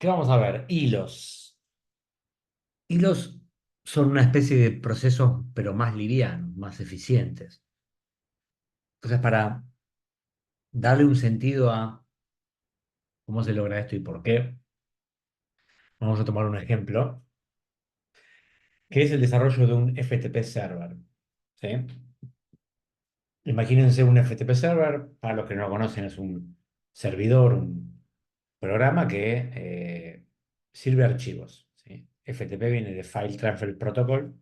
¿Qué vamos a ver? Hilos. Hilos son una especie de procesos, pero más livianos, más eficientes. Entonces, para darle un sentido a cómo se logra esto y por qué, vamos a tomar un ejemplo, que es el desarrollo de un FTP server. ¿Sí? Imagínense un FTP server, para los que no lo conocen, es un servidor, un programa que sirve archivos. ¿Sí? FTP viene de File Transfer Protocol,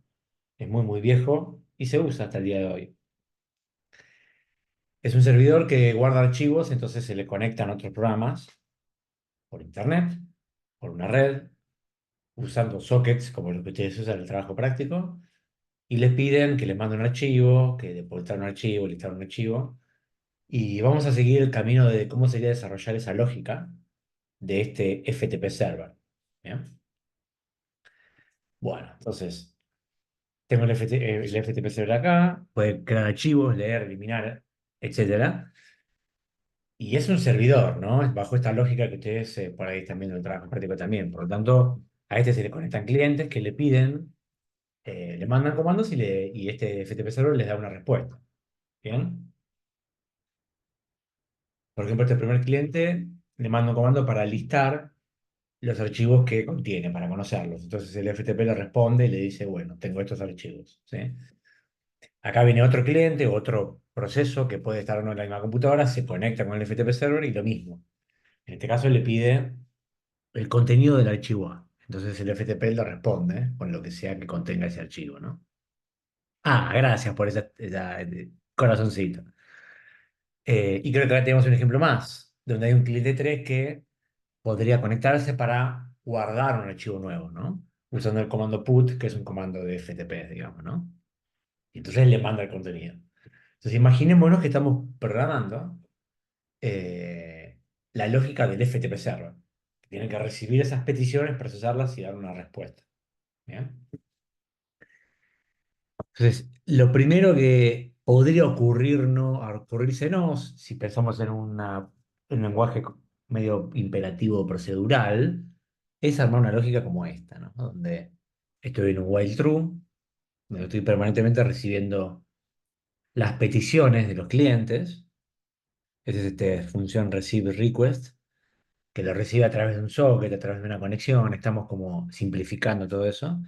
es muy viejo y se usa hasta el día de hoy. Es un servidor que guarda archivos, entonces se le conectan otros programas por internet, por una red, usando sockets como los que ustedes usan en el trabajo práctico, y les piden que les mande un archivo, que depositar un archivo, listar un archivo, y vamos a seguir el camino de cómo sería desarrollar esa lógica de este FTP server. ¿Bien? Bueno, entonces tengo el FTP server acá, puede crear archivos, leer, eliminar, etcétera. Y es un servidor, ¿no? Bajo esta lógica que ustedes por ahí están viendo en el trabajo práctico también. Por lo tanto, a este se le conectan clientes que le piden, le mandan comandos y este FTP server les da una respuesta. ¿Bien? Por ejemplo, este primer cliente le manda un comando para listar los archivos que contiene, para conocerlos. Entonces el FTP le responde y le dice, bueno, tengo estos archivos. ¿Sí? Acá viene otro cliente, otro proceso que puede estar o no en la misma computadora, se conecta con el FTP server y lo mismo. En este caso le pide el contenido del archivo A. Entonces el FTP le responde con lo que sea que contenga ese archivo, ¿no? Ah, gracias por esa corazoncito. Y creo que acá tenemos un ejemplo más, donde hay un cliente 3 que podría conectarse para guardar un archivo nuevo, ¿no? Usando el comando put, que es un comando de FTP, digamos, ¿no? Y entonces le manda el contenido. Entonces imaginémonos que estamos programando eh, la lógica del FTP server. Tienen que recibir esas peticiones, procesarlas y dar una respuesta. ¿Bien? Entonces, lo primero que podría ocurrírsenos, si pensamos en un lenguaje medio imperativo procedural, es armar una lógica como esta, ¿no? Donde estoy en un while true, donde estoy permanentemente recibiendo las peticiones de los clientes. Esa es esta función receive request, que lo recibe a través de un socket, a través de una conexión. Estamos como simplificando todo eso.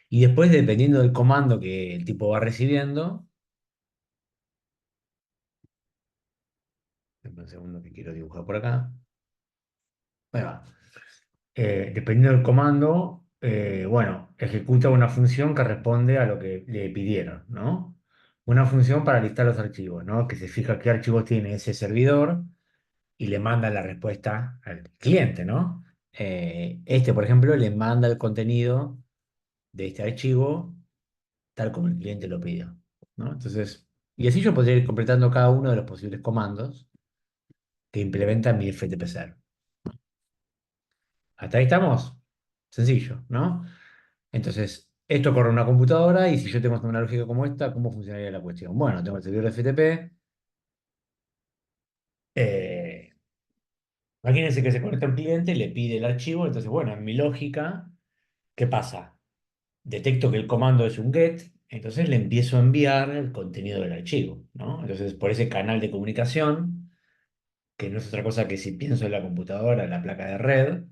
Y después, dependiendo del comando que el tipo va recibiendo, dame un segundo que quiero dibujar por acá. Ahí va. Dependiendo del comando, bueno, ejecuta una función que responde a lo que le pidieron, ¿no? Una función para listar los archivos, ¿no? Que se fija qué archivos tiene ese servidor y le manda la respuesta al cliente, ¿no? Este, por ejemplo, le manda el contenido de este archivo tal como el cliente lo pidió, ¿no? Entonces, y así yo podría ir completando cada uno de los posibles comandos que implementa mi FTP server. ¿Hasta ahí estamos? Sencillo, ¿no? Entonces, esto corre en una computadora y si yo tengo una lógica como esta, ¿cómo funcionaría la cuestión? Bueno, tengo el servidor de FTP. eh, Imagínense que se conecta un cliente, le pide el archivo. Entonces, bueno, en mi lógica, ¿qué pasa? Detecto que el comando es un get, entonces le empiezo a enviar el contenido del archivo, ¿no? Entonces, por ese canal de comunicación, que no es otra cosa que si pienso en la computadora, en la placa de red,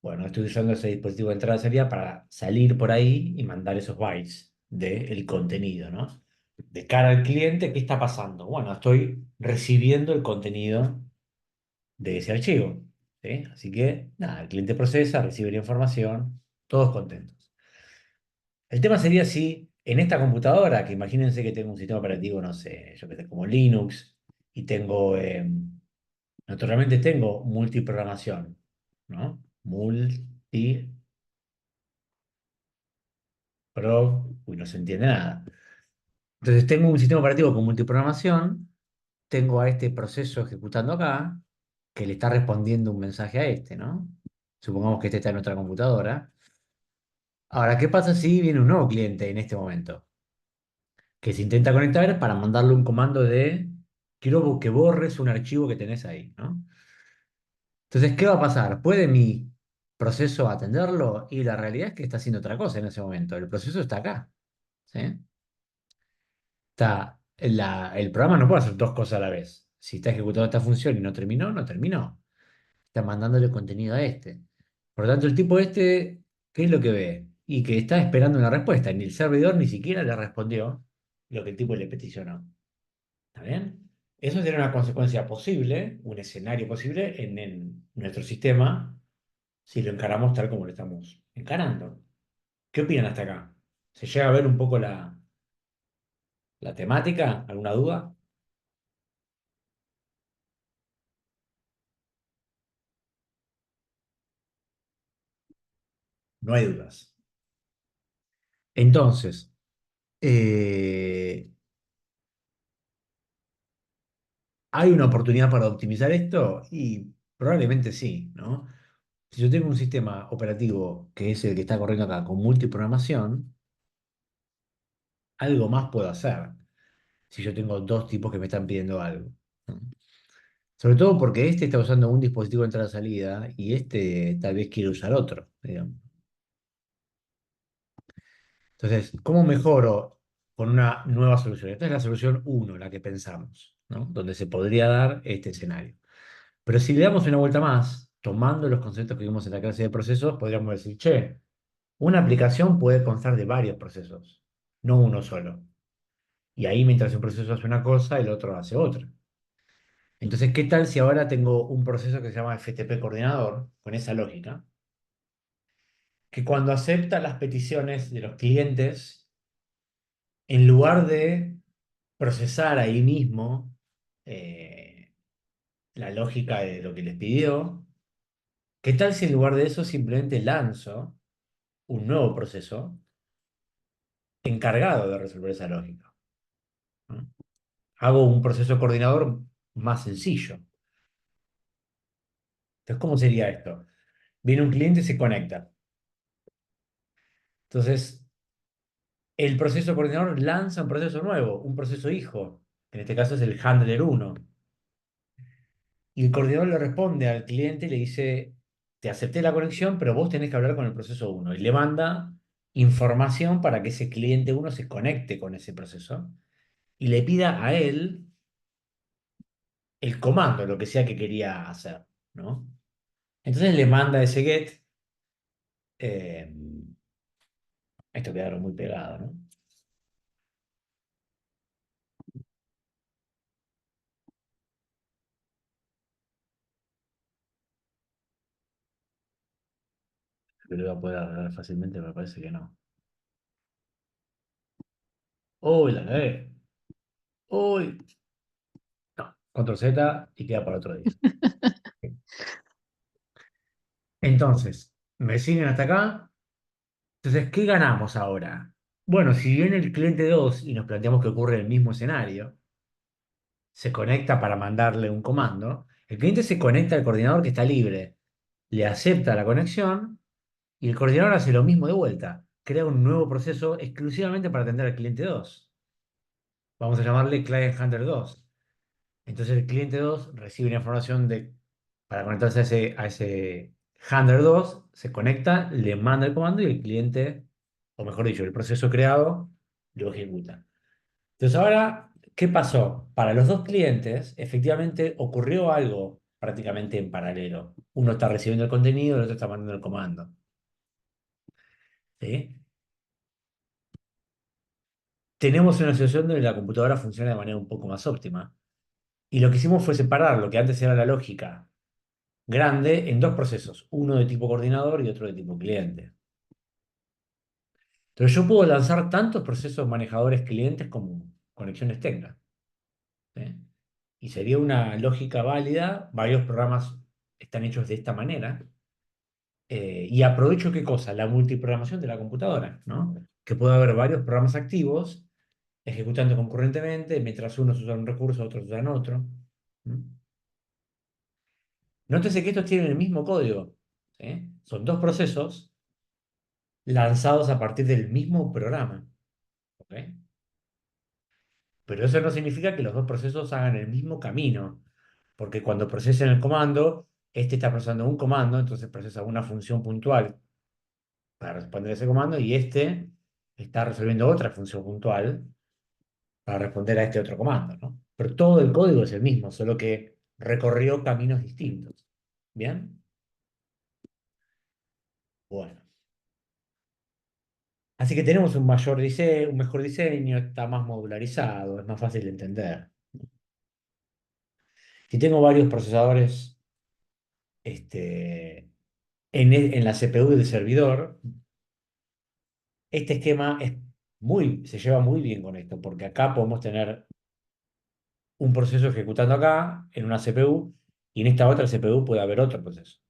bueno, estoy usando ese dispositivo de entrada salida para salir por ahí y mandar esos bytes del contenido, ¿no? De cara al cliente, ¿qué está pasando? Bueno, estoy recibiendo el contenido de ese archivo, ¿sí? Así que, nada, el cliente procesa, recibe la información, todos contentos. El tema sería si en esta computadora, que imagínense que tengo un sistema operativo, no sé, yo que sé, como Linux, y tengo naturalmente tengo multiprogramación, ¿no? Uy, no se entiende nada. Entonces tengo un sistema operativo con multiprogramación, tengo a este proceso ejecutando acá, que le está respondiendo un mensaje a este, ¿no? Supongamos que este está en otra computadora. Ahora, ¿qué pasa si viene un nuevo cliente en este momento? Que se intenta conectar para mandarle un comando de, quiero que borres un archivo que tenés ahí, ¿no? Entonces, ¿qué va a pasar? Puede mi proceso a atenderlo y la realidad es que está haciendo otra cosa en ese momento. El proceso está acá. ¿Sí? El programa no puede hacer dos cosas a la vez. Si está ejecutando esta función y no terminó, no terminó. Está mandándole contenido a este. Por lo tanto, el tipo este, ¿qué es lo que ve? Y que está esperando una respuesta. Ni el servidor ni siquiera le respondió lo que el tipo le peticionó. ¿Está bien? Eso tiene una consecuencia posible, un escenario posible en nuestro sistema si lo encaramos tal como lo estamos encarando. ¿Qué opinan hasta acá? ¿Se llega a ver un poco la temática? ¿Alguna duda? No hay dudas. Entonces, eh, ¿hay una oportunidad para optimizar esto? Y probablemente sí, ¿no? Si yo tengo un sistema operativo que es el que está corriendo acá con multiprogramación, algo más puedo hacer si yo tengo dos tipos que me están pidiendo algo. ¿No? Sobre todo porque este está usando un dispositivo de entrada-salida y este tal vez quiere usar otro, digamos. Entonces, ¿cómo mejoro con una nueva solución? Esta es la solución uno, la que pensamos, ¿no? Donde se podría dar este escenario. Pero si le damos una vuelta más, tomando los conceptos que vimos en la clase de procesos, podríamos decir, che, una aplicación puede constar de varios procesos, no uno solo. Y ahí mientras un proceso hace una cosa, el otro hace otra. Entonces, ¿qué tal si ahora tengo un proceso que se llama FTP coordinador, con esa lógica, que cuando acepta las peticiones de los clientes, en lugar de procesar ahí mismo la lógica de lo que les pidió, ¿qué tal si en lugar de eso simplemente lanzo un nuevo proceso encargado de resolver esa lógica? ¿No? Hago un proceso coordinador más sencillo. Entonces, ¿cómo sería esto? Viene un cliente y se conecta. Entonces, el proceso coordinador lanza un proceso nuevo, un proceso hijo. En este caso es el handler uno. Y el coordinador le responde al cliente y le dice, te acepté la conexión, pero vos tenés que hablar con el proceso uno. Y le manda información para que ese cliente uno se conecte con ese proceso y le pida a él el comando, lo que sea que quería hacer, ¿no? Entonces le manda ese get. eh, Esto quedaron muy pegado, ¿no? Que lo voy a poder agarrar fácilmente, pero me parece que no. Uy, la cagué. Uy. No. Control Z y queda para otro día. Entonces, ¿me siguen hasta acá? Entonces, ¿qué ganamos ahora? Bueno, si viene el cliente 2 y nos planteamos que ocurre el mismo escenario, se conecta para mandarle un comando, el cliente se conecta al coordinador que está libre, le acepta la conexión y el coordinador hace lo mismo de vuelta, crea un nuevo proceso exclusivamente para atender al cliente 2. Vamos a llamarle Client Handler 2. Entonces el cliente 2 recibe una información para conectarse a ese handler 2, se conecta, le manda el comando y el cliente, o mejor dicho, el proceso creado, lo ejecuta. Entonces ahora, ¿qué pasó? Para los dos clientes, efectivamente ocurrió algo prácticamente en paralelo. Uno está recibiendo el contenido, el otro está mandando el comando. ¿Sí? Tenemos una situación donde la computadora funciona de manera un poco más óptima. Y lo que hicimos fue separar lo que antes era la lógica grande en dos procesos, uno de tipo coordinador y otro de tipo cliente. Entonces yo puedo lanzar tantos procesos manejadores clientes como conexiones tenga. ¿Sí? Y sería una lógica válida, varios programas están hechos de esta manera, y aprovecho qué cosa, la multiprogramación de la computadora, ¿no? Que puede haber varios programas activos ejecutando concurrentemente, mientras unos usan un recurso, otros usan otro. ¿Mm? Nótese que estos tienen el mismo código. ¿Sí? Son dos procesos lanzados a partir del mismo programa. ¿Ok? Pero eso no significa que los dos procesos hagan el mismo camino, porque cuando procesen el comando, este está procesando un comando, entonces procesa una función puntual para responder ese comando, y este está resolviendo otra función puntual para responder a este otro comando, ¿no? Pero todo el código es el mismo, solo que recorrió caminos distintos. ¿Bien? Bueno. Así que tenemos un mayor diseño, un mejor diseño, está más modularizado, es más fácil de entender. Si tengo varios procesadores este, en la CPU del servidor, este esquema se lleva muy bien con esto, porque acá podemos tener un proceso ejecutando acá en una CPU, y en esta otra CPU puede haber otro proceso.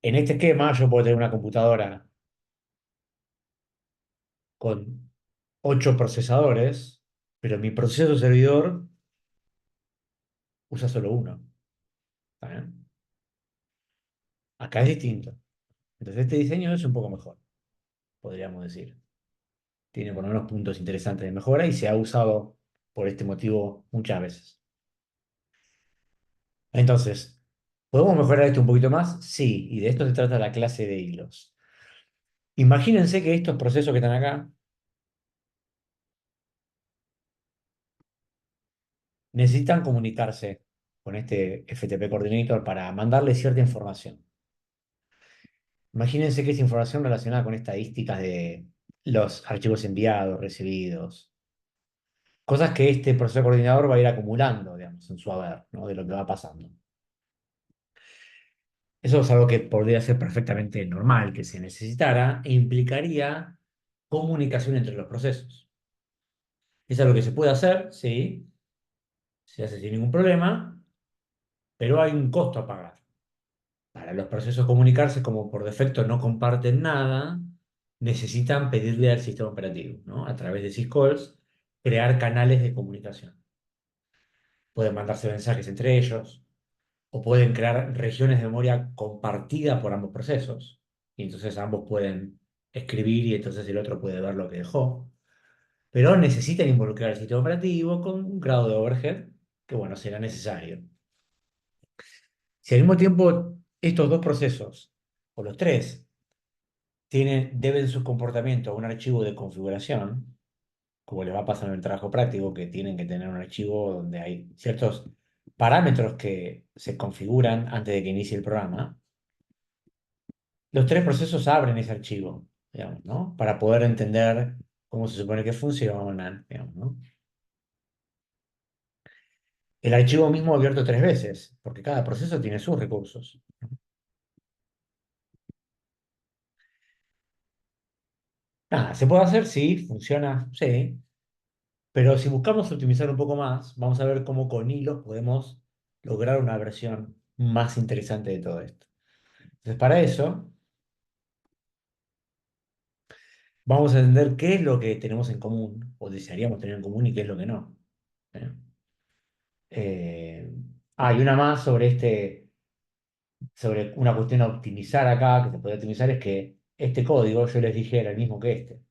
En este esquema yo puedo tener una computadora con 8 procesadores, pero mi proceso servidor usa solo uno. ¿Está bien? Acá es distinto. Entonces este diseño es un poco mejor, podríamos decir. Tiene por lo menos puntos interesantes de mejora y se ha usado por este motivo muchas veces. Entonces, ¿podemos mejorar esto un poquito más? Sí, y de esto se trata la clase de hilos. Imagínense que estos procesos que están acá necesitan comunicarse con este FTP Coordinator para mandarle cierta información. Imagínense que es información relacionada con estadísticas de los archivos enviados, recibidos, cosas que este proceso coordinador va a ir acumulando, digamos, en su haber, ¿no? De lo que va pasando. Eso es algo que podría ser perfectamente normal que se necesitara e implicaría comunicación entre los procesos. Es algo que se puede hacer, sí, se hace sin ningún problema, pero hay un costo a pagar. Para los procesos comunicarse, como por defecto no comparten nada, necesitan pedirle al sistema operativo, ¿no? A través de syscalls, crear canales de comunicación. Pueden mandarse mensajes entre ellos, o pueden crear regiones de memoria compartida por ambos procesos, y entonces ambos pueden escribir y entonces el otro puede ver lo que dejó. Pero necesitan involucrar el sistema operativo con un grado de overhead que, bueno, será necesario. Si al mismo tiempo estos dos procesos, o los tres, deben su comportamiento a un archivo de configuración, como les va a pasar en el trabajo práctico, que tienen que tener un archivo donde hay ciertos parámetros que se configuran antes de que inicie el programa, los tres procesos abren ese archivo, digamos, ¿no? Para poder entender cómo se supone que funcionan, digamos, ¿no? El archivo mismo abierto 3 veces, porque cada proceso tiene sus recursos. Nada, ¿se puede hacer? Sí, funciona, sí. Pero si buscamos optimizar un poco más, vamos a ver cómo con hilos podemos lograr una versión más interesante de todo esto. Entonces, para eso, vamos a entender qué es lo que tenemos en común, o desearíamos tener en común, y qué es lo que no. ¿Eh? Y una más sobre una cuestión a optimizar acá, que se puede optimizar, es que este código, yo les dije, era el mismo que este.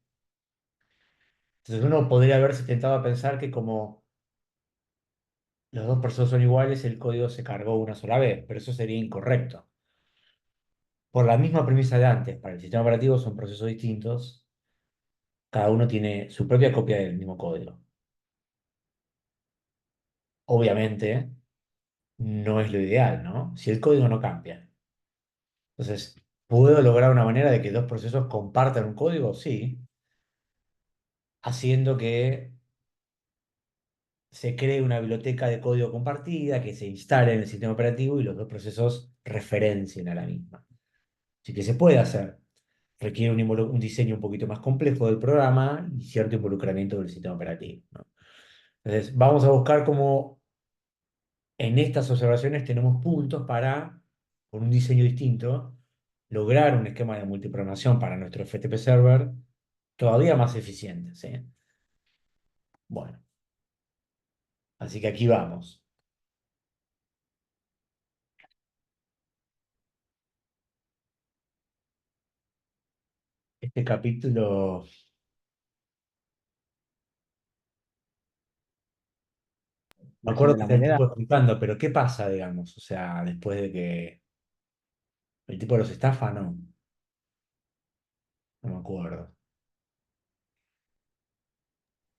Entonces uno podría haberse tentado a pensar que como los dos procesos son iguales, el código se cargó una sola vez, pero eso sería incorrecto. Por la misma premisa de antes, para el sistema operativo son procesos distintos, cada uno tiene su propia copia del mismo código. Obviamente, no es lo ideal, ¿no? Si el código no cambia. Entonces, ¿puedo lograr una manera de que dos procesos compartan un código? Sí, haciendo que se cree una biblioteca de código compartida que se instale en el sistema operativo y los dos procesos referencien a la misma. Así que se puede hacer. Requiere un diseño un poquito más complejo del programa y cierto involucramiento del sistema operativo, ¿no? Entonces, vamos a buscar cómo en estas observaciones tenemos puntos para, con un diseño distinto, lograr un esquema de multiprogramación para nuestro FTP server todavía más eficiente, ¿sí? Bueno, así que aquí vamos. Este capítulo, Me versión acuerdo de que la está el tipo moneda. explicando, pero ¿qué pasa, digamos? O sea, después de que el tipo los estafa, no, no me acuerdo.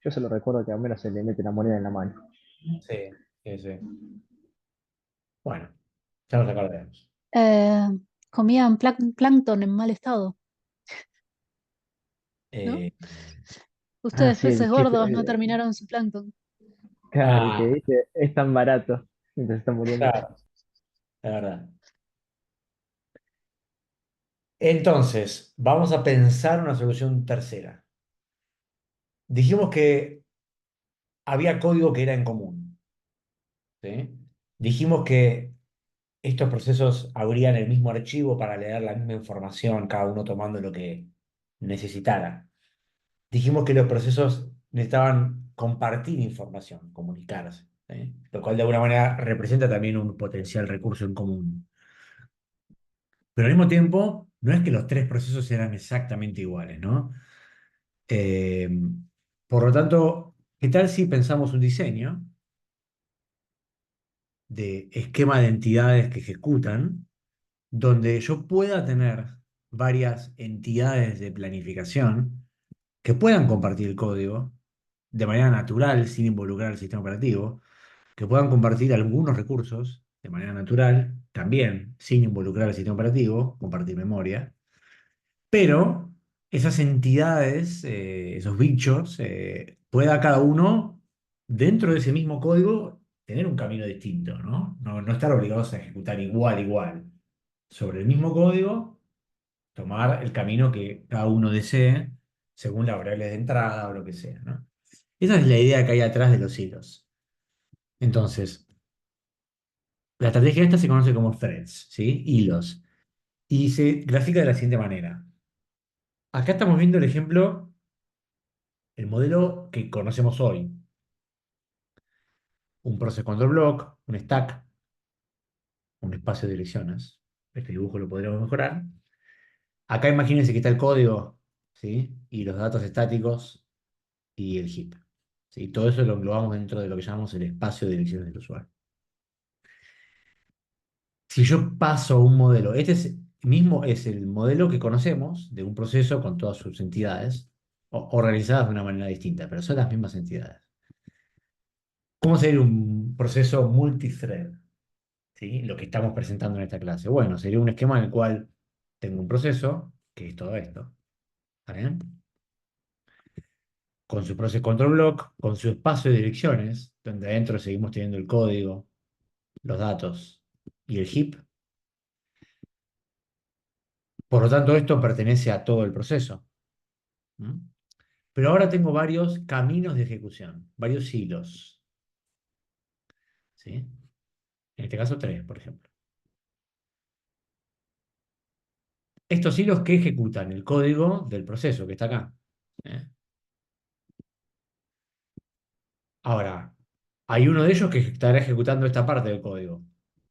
Yo solo recuerdo que a Homero se le mete la moneda en la mano. Sí, sí, sí. Bueno, ya nos acordaremos. Eh, comían plancton en mal estado, ¿no? Eh, Ah, Ustedes, sí, el peces chiste. gordos, no terminaron su plancton. Claro, que ah, dice, es tan barato mientras está muriendo. claro, la verdad. Entonces, vamos a pensar una solución tercera. Dijimos que había código que era en común, ¿sí? Dijimos que estos procesos abrían el mismo archivo para leer la misma información, cada uno tomando lo que necesitara. Dijimos que los procesos necesitaban compartir información, comunicarse, ¿sí? Lo cual de alguna manera representa también un potencial recurso en común. Pero al mismo tiempo, no es que los tres procesos eran exactamente iguales, ¿no? Eh, por lo tanto, ¿qué tal si pensamos un diseño de esquema de entidades que ejecutan, donde yo pueda tener varias entidades de planificación que puedan compartir el código de manera natural, sin involucrar el sistema operativo, que puedan compartir algunos recursos de manera natural, también sin involucrar el sistema operativo, compartir memoria, pero esas entidades, esos bichos, pueda cada uno, dentro de ese mismo código, tener un camino distinto, ¿no? No estar obligados a ejecutar igual, sobre el mismo código, tomar el camino que cada uno desee, según las variables de entrada o lo que sea, ¿no? Esa es la idea que hay atrás de los hilos. Entonces, la estrategia esta se conoce como threads, ¿sí? Hilos. Y se grafica de la siguiente manera. Acá estamos viendo el ejemplo, el modelo que conocemos hoy. Un process control block, un stack, un espacio de direcciones. Este dibujo lo podríamos mejorar. Acá imagínense que está el código, ¿sí? Y los datos estáticos y el heap. ¿Sí? Todo eso lo englobamos dentro de lo que llamamos el espacio de direcciones del usuario. Si yo paso un modelo, mismo es el modelo que conocemos de un proceso con todas sus entidades, organizadas de una manera distinta, pero son las mismas entidades. ¿Cómo sería un proceso multithread? ¿Sí? Lo que estamos presentando en esta clase. Bueno, sería un esquema en el cual tengo un proceso, que es todo esto, ¿está bien? Con su process control block, con su espacio de direcciones, donde adentro seguimos teniendo el código, los datos y el heap. Por lo tanto, esto pertenece a todo el proceso. ¿Mm? Pero ahora tengo varios caminos de ejecución, varios hilos, ¿sí? En este caso, tres, por ejemplo. Estos hilos que ejecutan el código del proceso que está acá. ¿Eh? Ahora, hay uno de ellos que estará ejecutando esta parte del código.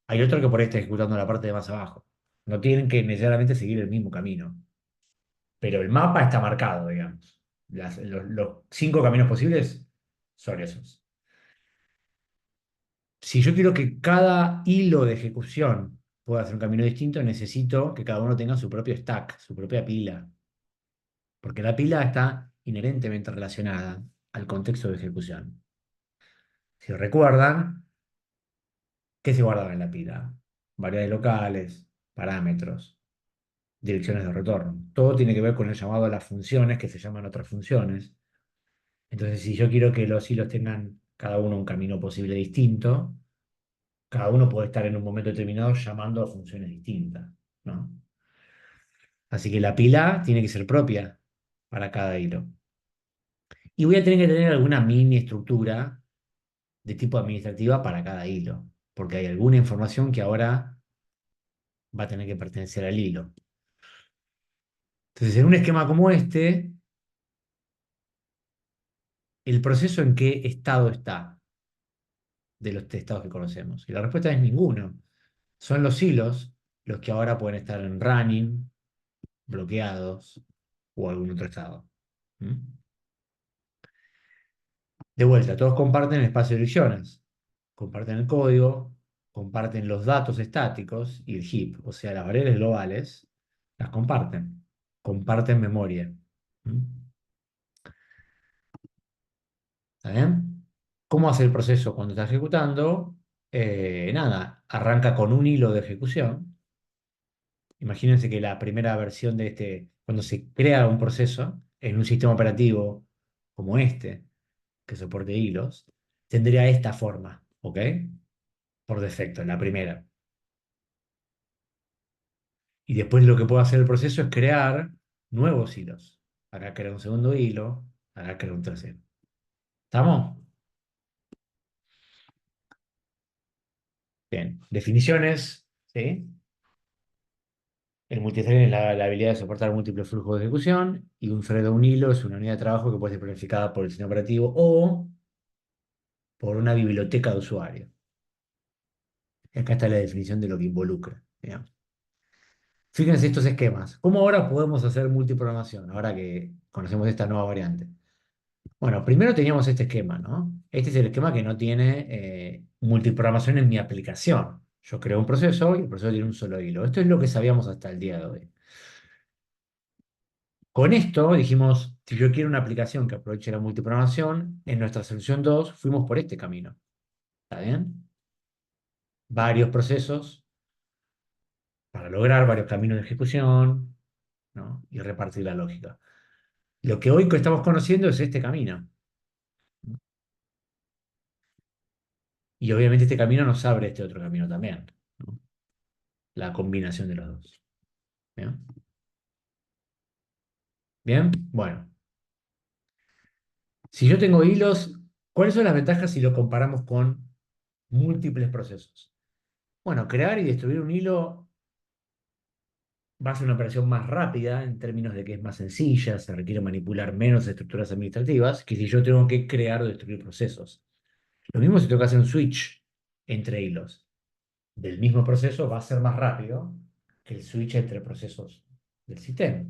Hay otro que por ahí está ejecutando la parte de más abajo. No tienen que necesariamente seguir el mismo camino. Pero el mapa está marcado, digamos. Los cinco caminos posibles son esos. Si yo quiero que cada hilo de ejecución pueda hacer un camino distinto, necesito que cada uno tenga su propio stack, su propia pila. Porque la pila está inherentemente relacionada al contexto de ejecución. Si recuerdan, ¿qué se guardaba en la pila? Variables locales, parámetros, direcciones de retorno. Todo tiene que ver con el llamado a las funciones que se llaman otras funciones. Entonces, si yo quiero que los hilos tengan cada uno un camino posible distinto, cada uno puede estar en un momento determinado llamando a funciones distintas, ¿no? Así que la pila tiene que ser propia para cada hilo. Y voy a tener que tener alguna mini estructura de tipo administrativa para cada hilo, porque hay alguna información que ahora va a tener que pertenecer al hilo. Entonces, en un esquema como este, ¿el proceso en qué estado está de los estados que conocemos? Y la respuesta es ninguno. Son los hilos los que ahora pueden estar en running, bloqueados o algún otro estado. ¿Mm? De vuelta, todos comparten el espacio de direcciones. comparten el código, comparten los datos estáticos y el heap, o sea, las variables globales, las comparten memoria. ¿Mm? ¿Está bien? ¿Cómo hace el proceso cuando está ejecutando? Nada, arranca con un hilo de ejecución. Imagínense que la primera versión de cuando se crea un proceso en un sistema operativo como este, que soporte hilos, tendría esta forma, ¿ok? Por defecto, en la primera. Y después lo que puede hacer el proceso es crear nuevos hilos. Acá crea un segundo hilo, acá crea un tercero. ¿Estamos? Bien. Definiciones, ¿sí? El multithreading es la habilidad de soportar múltiples flujos de ejecución y un thread o un hilo es una unidad de trabajo que puede ser planificada por el sistema operativo o por una biblioteca de usuario. Acá está la definición de lo que involucra, digamos. Fíjense estos esquemas. ¿Cómo ahora podemos hacer multiprogramación? Ahora que conocemos esta nueva variante. Bueno, primero teníamos este esquema, ¿no? Este es el esquema que no tiene multiprogramación en mi aplicación. Yo creo un proceso y el proceso tiene un solo hilo. Esto es lo que sabíamos hasta el día de hoy. Con esto dijimos, si yo quiero una aplicación que aproveche la multiprogramación, en nuestra solución 2 fuimos por este camino. ¿Está bien? Varios procesos para lograr varios caminos de ejecución, ¿no? Y repartir la lógica. Lo que hoy estamos conociendo es este camino. Y obviamente este camino nos abre este otro camino también, ¿no? La combinación de los dos. ¿Bien? Bien, bueno. Si yo tengo hilos, ¿cuáles son las ventajas si lo comparamos con múltiples procesos? Bueno, crear y destruir un hilo va a ser una operación más rápida en términos de que es más sencilla, se requiere manipular menos estructuras administrativas que si yo tengo que crear o destruir procesos. Lo mismo si tengo que hacer un switch entre hilos del mismo proceso va a ser más rápido que el switch entre procesos del sistema.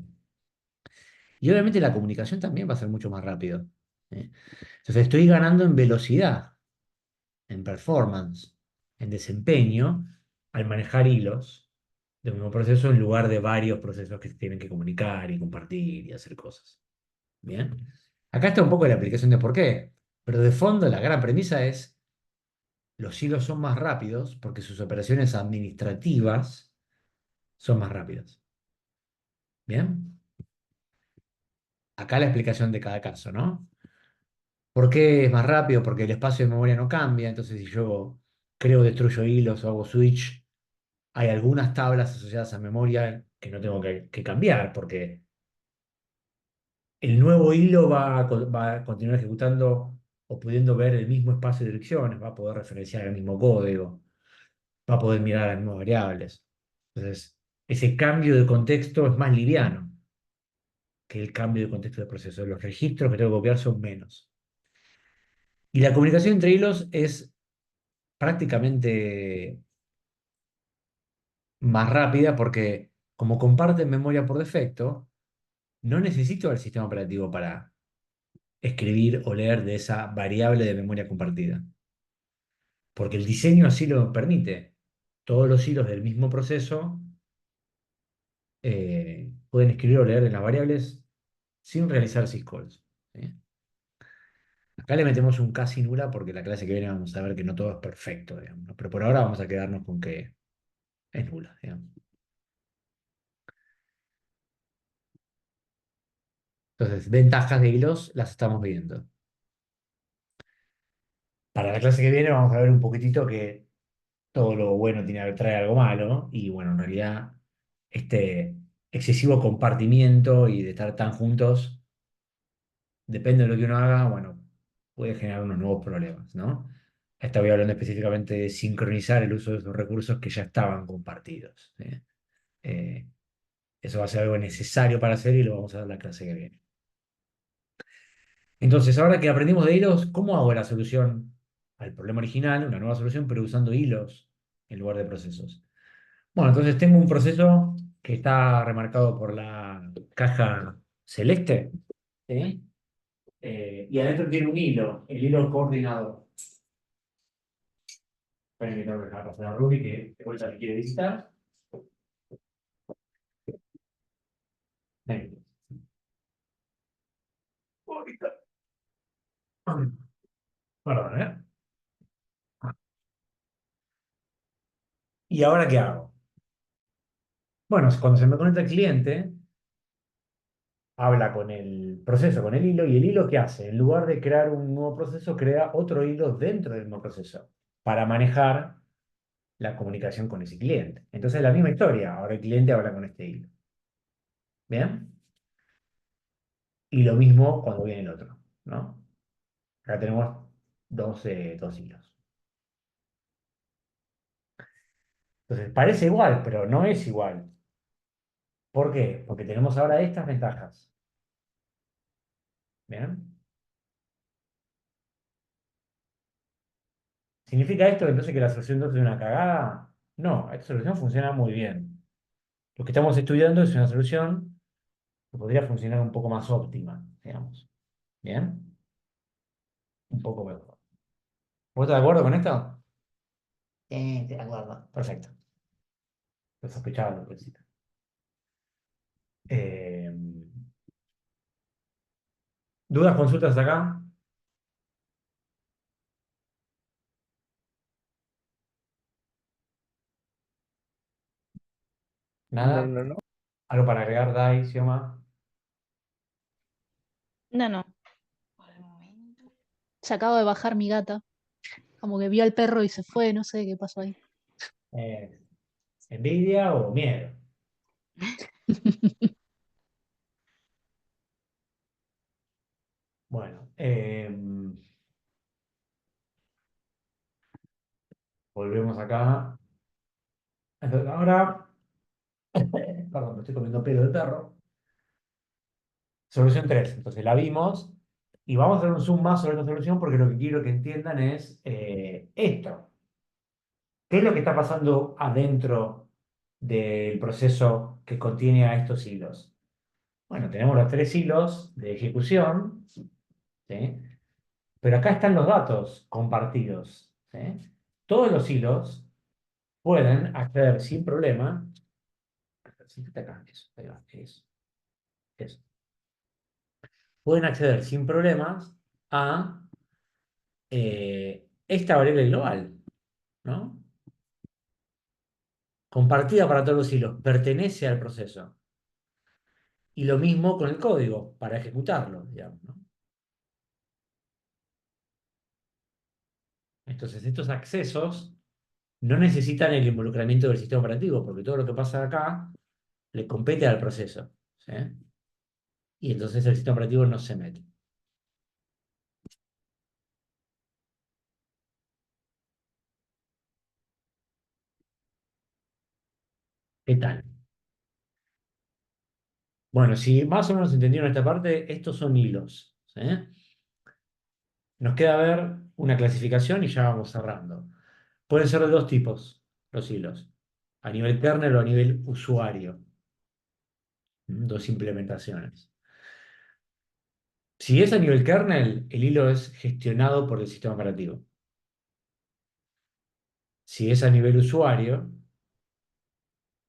Y obviamente la comunicación también va a ser mucho más rápido. ¿Eh? Entonces estoy ganando en velocidad, en performance, en desempeño, al manejar hilos de un mismo proceso en lugar de varios procesos que se tienen que comunicar y compartir y hacer cosas. Bien. Acá está un poco la aplicación de por qué, pero de fondo la gran premisa es los hilos son más rápidos porque sus operaciones administrativas son más rápidas. Bien. Acá la explicación de cada caso, ¿no? ¿Por qué es más rápido? Porque el espacio de memoria no cambia. Entonces, si yo creo, destruyo hilos o hago switch, hay algunas tablas asociadas a memoria que no tengo que cambiar, porque el nuevo hilo va a continuar ejecutando o pudiendo ver el mismo espacio de direcciones, va a poder referenciar el mismo código, va a poder mirar las mismas variables. Entonces, ese cambio de contexto es más liviano que el cambio de contexto del proceso. Los registros que tengo que copiar son menos. Y la comunicación entre hilos es prácticamente más rápida porque como comparten memoria por defecto, no necesito el sistema operativo para escribir o leer de esa variable de memoria compartida, porque el diseño así lo permite. Todos los hilos del mismo proceso pueden escribir o leer en las variables sin realizar syscalls. ¿Sí? Acá le metemos un casi nula porque la clase que viene vamos a ver que no todo es perfecto, digamos, ¿no? Pero por ahora vamos a quedarnos con que es nula, digamos. Entonces, ventajas de hilos las estamos viendo. Para la clase que viene vamos a ver un poquitito que todo lo bueno trae algo malo y bueno, en realidad este excesivo compartimiento y de estar tan juntos, depende de lo que uno haga, bueno, puede generar unos nuevos problemas, ¿no? Esta voy hablando específicamente de sincronizar el uso de esos recursos que ya estaban compartidos. ¿Sí? Eh, Eso va a ser algo necesario para hacer y lo vamos a ver en la clase que viene. Entonces, ahora que aprendimos de hilos, ¿cómo hago la solución al problema original? Una nueva solución, pero usando hilos en lugar de procesos. Bueno, entonces tengo un proceso que está remarcado por la caja celeste, ¿sí? Y adentro tiene un hilo, el hilo coordinador. Esperen que tengo que dejar pasar a Ruby, que de vuelta me quiere visitar. Ahí. Perdón, ¿eh? ¿Y ahora qué hago? Bueno, cuando se me conecta el cliente, habla con el proceso, con el hilo, y el hilo ¿qué hace? En lugar de crear un nuevo proceso, crea otro hilo dentro del mismo proceso para manejar la comunicación con ese cliente. Entonces, la misma historia. Ahora el cliente habla con este hilo. ¿Bien? Y lo mismo cuando viene el otro, ¿no? Acá tenemos dos hilos. Entonces, parece igual, pero no es igual. ¿Por qué? Porque tenemos ahora estas ventajas. ¿Bien? ¿Significa esto entonces que la solución 2 es una cagada? No, esta solución funciona muy bien. Lo que estamos estudiando es una solución que podría funcionar un poco más óptima, digamos. ¿Bien? Un poco mejor. ¿Vos estás de acuerdo con esto? Sí, estoy de acuerdo. Perfecto. Lo sospechaba al principio. Eh, ¿Dudas, consultas hasta acá? No, ¿Nada? no, no. ¿Algo para agregar, Dai, Xioma? No, no. Por el momento. Se acaba de bajar mi gata. Como que vio al perro y se fue, no sé qué pasó ahí. Eh, ¿Envidia o miedo? Bueno, volvemos acá. Entonces, ahora, perdón, me estoy comiendo pelo del perro. Solución 3. Entonces la vimos y vamos a hacer un zoom más sobre esta solución porque lo que quiero que entiendan es esto. ¿Qué es lo que está pasando adentro del proceso que contiene a estos hilos? Bueno, tenemos los tres hilos de ejecución, ¿sí? Pero acá están los datos compartidos, ¿sí? Todos los hilos pueden acceder sin problema. Siéntate acá, eso, ahí va, eso. Pueden acceder sin problemas a esta variable global, ¿no? Compartida para todos los hilos, pertenece al proceso. Y lo mismo con el código para ejecutarlo, digamos, ¿no? Entonces, estos accesos no necesitan el involucramiento del sistema operativo, porque todo lo que pasa acá le compete al proceso, ¿sí? Y entonces el sistema operativo no se mete. ¿Qué tal? Bueno, si más o menos entendieron esta parte, estos son hilos, ¿sí? Nos queda ver una clasificación y ya vamos cerrando. Pueden ser de dos tipos los hilos, a nivel kernel o a nivel usuario. Dos implementaciones. Si es a nivel kernel, el hilo es gestionado por el sistema operativo. Si es a nivel usuario,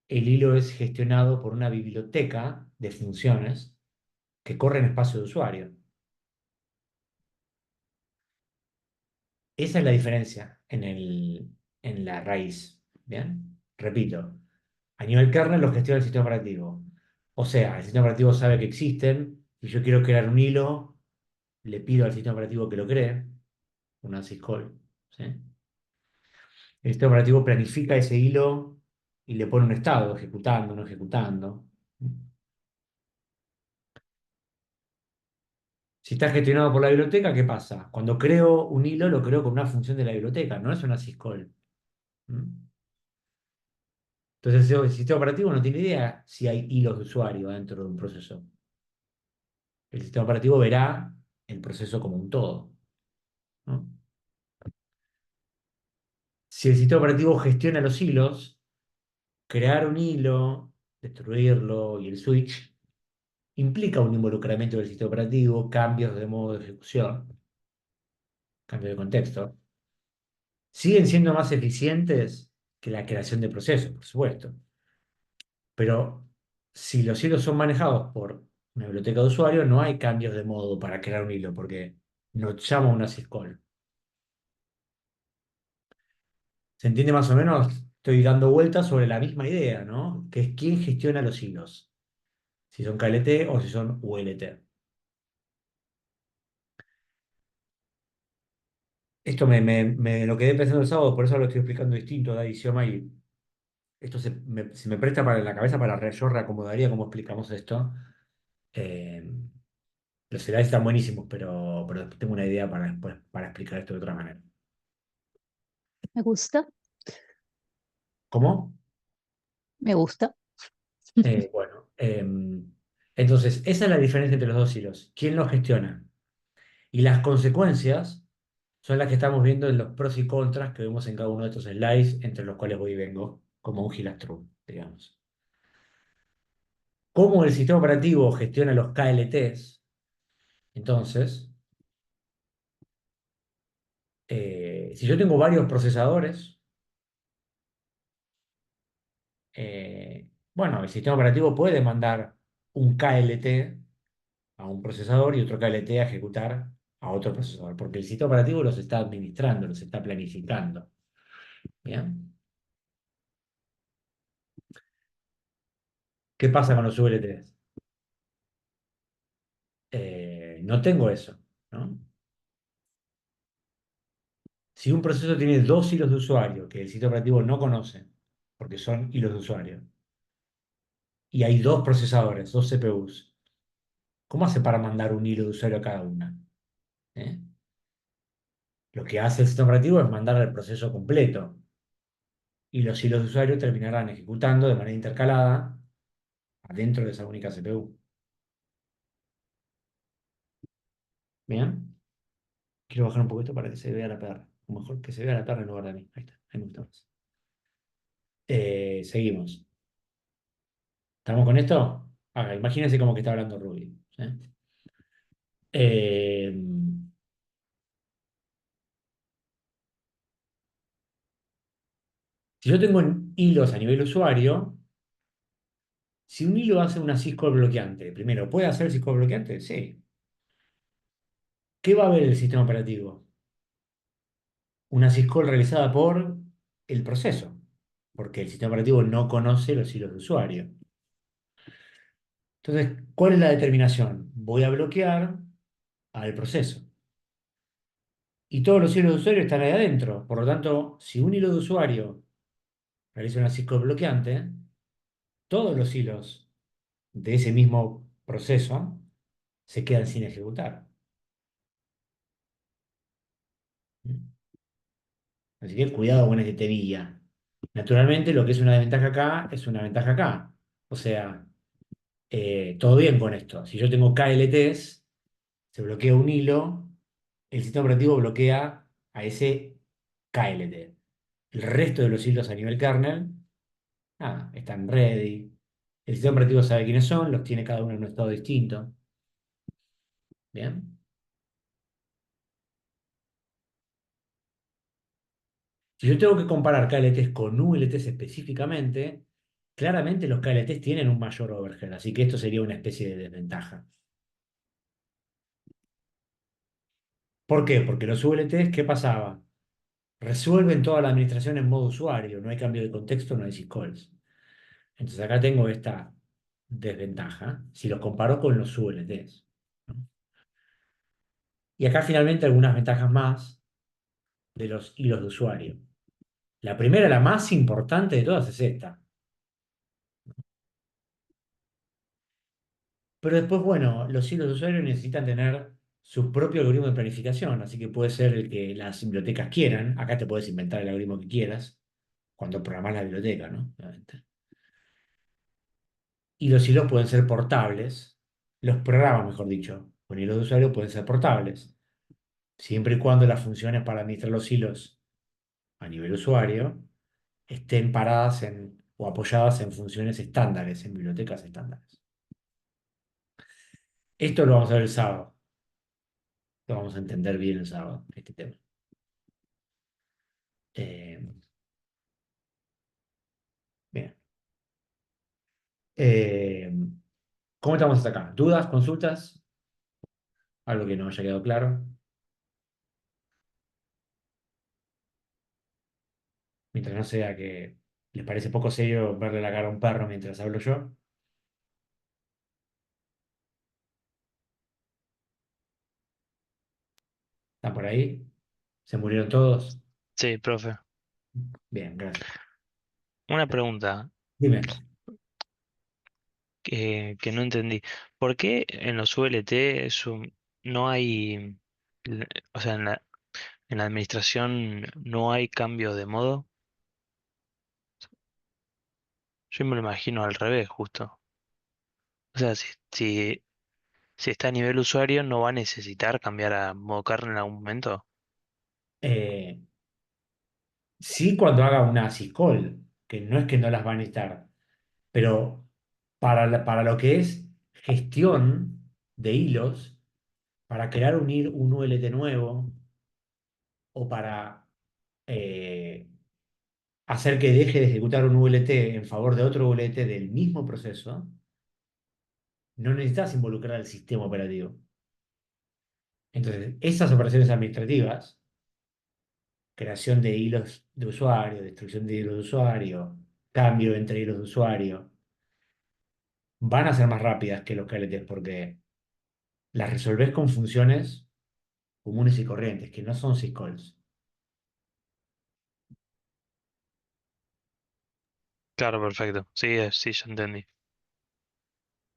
el hilo es gestionado por una biblioteca de funciones que corre en espacio de usuario. Esa es la diferencia en la raíz. ¿Bien? Repito, a nivel kernel lo gestiona el sistema operativo. O sea, el sistema operativo sabe que existen. Si yo quiero crear un hilo, le pido al sistema operativo que lo cree, una syscall, ¿sí? El sistema operativo planifica ese hilo y le pone un estado, ejecutando, no ejecutando. Si está gestionado por la biblioteca, ¿qué pasa? Cuando creo un hilo, lo creo con una función de la biblioteca, no es una syscall. ¿Mm? Entonces, el sistema operativo no tiene idea si hay hilos de usuario dentro de un proceso. El sistema operativo verá el proceso como un todo, ¿no? Si el sistema operativo gestiona los hilos, crear un hilo, destruirlo y el switch implica un involucramiento del sistema operativo, cambios de modo de ejecución, cambio de contexto. Siguen siendo más eficientes que la creación de procesos, por supuesto. Pero si los hilos son manejados por una biblioteca de usuario, no hay cambios de modo para crear un hilo, porque no llama una syscall. ¿Se entiende más o menos? Estoy dando vueltas sobre la misma idea, ¿no? Que es quién gestiona los hilos. Si son KLT o si son ULT. Esto me lo quedé pensando el sábado, por eso lo estoy explicando distinto de Isioma y esto se me presta para la cabeza para yo reacomodaría cómo explicamos esto. Eh, los slides están buenísimos, pero después tengo una idea para después para explicar esto de otra manera. Me gusta, ¿Cómo? me gusta. Bueno, entonces esa es la diferencia entre los dos hilos. ¿Quién los gestiona? Y las consecuencias son las que estamos viendo en los pros y contras que vemos en cada uno de estos slides, entre los cuales voy y vengo, como un gilastrú, digamos. ¿Cómo el sistema operativo gestiona los KLTs? Entonces, si yo tengo varios procesadores, bueno, el sistema operativo puede mandar un KLT a un procesador y otro KLT a ejecutar a otro procesador, porque el sistema operativo los está administrando, los está planificando. ¿Bien? ¿Qué pasa con los VLTs? No tengo eso, ¿no? Si un proceso tiene dos hilos de usuario que el sistema operativo no conoce, porque son hilos de usuario, y hay dos procesadores, dos CPUs, ¿cómo hace para mandar un hilo de usuario a cada una? ¿Eh? Lo que hace el sistema operativo es mandar el proceso completo, y los hilos de usuario terminarán ejecutando de manera intercalada adentro de esa única CPU. ¿Bien? Quiero bajar un poquito para que se vea la perra. O mejor que se vea la perra en lugar de mí. Ahí está, ahí me gusta más. Seguimos. ¿Estamos con esto? Imagínense como que está hablando Ruby. ¿Sí? Eh, si yo tengo hilos a nivel usuario, si un hilo hace una syscall bloqueante, primero, ¿puede hacer syscall bloqueante? Sí. ¿Qué va a ver el sistema operativo? Una syscall realizada por el proceso, porque el sistema operativo no conoce los hilos de usuario. Entonces, ¿cuál es la determinación? Voy a bloquear al proceso. Y todos los hilos de usuario están ahí adentro. Por lo tanto, si un hilo de usuario realiza una syscall bloqueante, todos los hilos de ese mismo proceso se quedan sin ejecutar. Así que cuidado con este temilla. Naturalmente, lo que es una desventaja acá es una ventaja acá. O sea, todo bien con esto. Si yo tengo KLTs, se bloquea un hilo, el sistema operativo bloquea a ese KLT. El resto de los hilos a nivel kernel, nada, están ready. El sistema operativo sabe quiénes son, los tiene cada uno en un estado distinto. Bien. Si yo tengo que comparar KLTs con ULTs específicamente, claramente los KLTs tienen un mayor overhead, así que esto sería una especie de desventaja. ¿Por qué? Porque los ULTs, ¿qué pasaba? Resuelven toda la administración en modo usuario, no hay cambio de contexto, no hay syscalls. Entonces acá tengo esta desventaja si los comparo con los ULTs, ¿no? Y acá finalmente algunas ventajas más de los hilos de usuario. La primera, la más importante de todas, es esta. Pero después, bueno, los hilos de usuario necesitan tener su propio algoritmo de planificación, así que puede ser el que las bibliotecas quieran. Acá te puedes inventar el algoritmo que quieras cuando programas la biblioteca, ¿no? Obviamente. Y los hilos pueden ser portables, los programas, mejor dicho, con hilos de usuario pueden ser portables, siempre y cuando las funciones para administrar los hilos a nivel usuario estén paradas o apoyadas en funciones estándares, en bibliotecas estándares. Esto lo vamos a ver el sábado. Lo vamos a entender bien el sábado, este tema. Eh, bien. Eh, ¿Cómo estamos hasta acá? ¿Dudas, consultas? Algo que no haya quedado claro. Mientras no sea que les parece poco serio verle la cara a un perro mientras hablo yo. ¿Están por ahí? ¿Se murieron todos? Sí, profe. Bien, gracias. Una pregunta Dime. que no entendí. ¿Por qué en los ULT no hay, o sea, en la administración no hay cambio de modo? Yo me lo imagino al revés, justo. O sea, si está a nivel usuario, no va a necesitar cambiar a modo carne en algún momento. Eh, sí, cuando haga una syscall, que no es que no las va a necesitar, pero para lo que es gestión de hilos, para crear un ULT nuevo o para eh, hacer que deje de ejecutar un ULT en favor de otro ULT del mismo proceso, no necesitas involucrar al sistema operativo. Entonces, esas operaciones administrativas, creación de hilos de usuario, destrucción de hilos de usuario, cambio entre hilos de usuario, van a ser más rápidas que los KLTs porque las resolvés con funciones comunes y corrientes, que no son syscalls. Claro, perfecto. Sí, sí, ya entendí.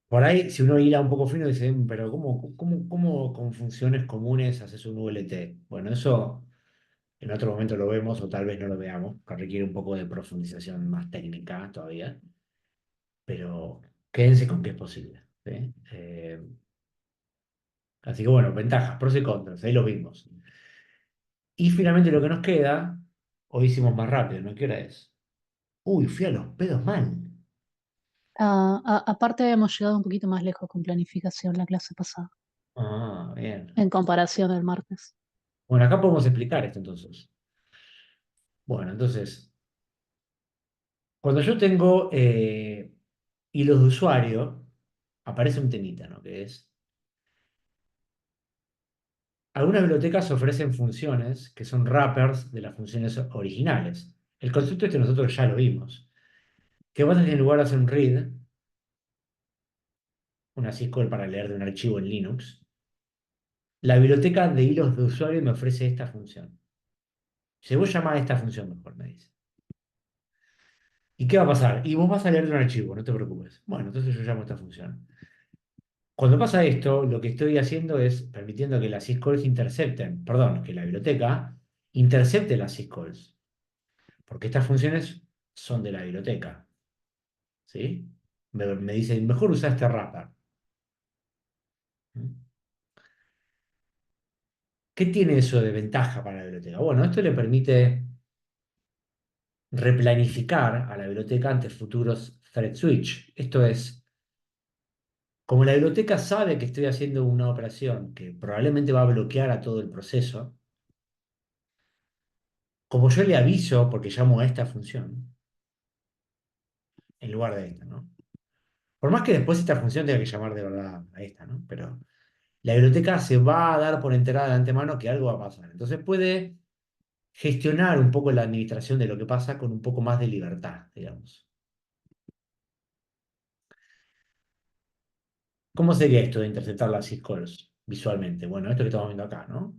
Por ahí, si uno hila un poco fino, dice, pero ¿cómo con funciones comunes haces un ULT? Bueno, eso en otro momento lo vemos o tal vez no lo veamos, que requiere un poco de profundización más técnica todavía, pero quédense con que es posible. ¿Sí? Así que bueno, ventajas, pros y contras, ahí lo vimos. Y finalmente lo que nos queda, hoy hicimos más rápido, ¿no? ¿Qué hora es? Uy, fui a los pedos mal. Aparte hemos llegado un poquito más lejos con planificación la clase pasada, Ah, bien. en comparación al martes. Bueno, acá podemos explicar esto entonces. Bueno, entonces, cuando yo tengo hilos de usuario, aparece un temita, ¿no? Que es, algunas bibliotecas ofrecen funciones que son wrappers de las funciones originales. El concepto este nosotros ya lo vimos. Que vos en lugar de hacer un read, una syscall para leer de un archivo en Linux, la biblioteca de hilos de usuario me ofrece esta función. Si vos llamás a esta función mejor, me dice. ¿Y qué va a pasar? Y vos vas a leer de un archivo, no te preocupes. Bueno, entonces yo llamo a esta función. Cuando pasa esto, lo que estoy haciendo es permitiendo que las syscalls intercepten, perdón, que la biblioteca intercepte las syscalls, porque estas funciones son de la biblioteca, ¿sí? Me dice, mejor usa este wrapper. ¿Mm? ¿Qué tiene eso de ventaja para la biblioteca? Bueno, esto le permite replanificar a la biblioteca ante futuros thread switch. Esto es, como la biblioteca sabe que estoy haciendo una operación que probablemente va a bloquear a todo el proceso, como yo le aviso porque llamo a esta función, en lugar de esta, ¿no? Por más que después esta función tenga que llamar de verdad a esta, ¿no? Pero la biblioteca se va a dar por enterada de antemano que algo va a pasar. Entonces puede gestionar un poco la administración de lo que pasa con un poco más de libertad, digamos. ¿Cómo sería esto de interceptar las syscalls visualmente? Bueno, esto que estamos viendo acá, ¿no?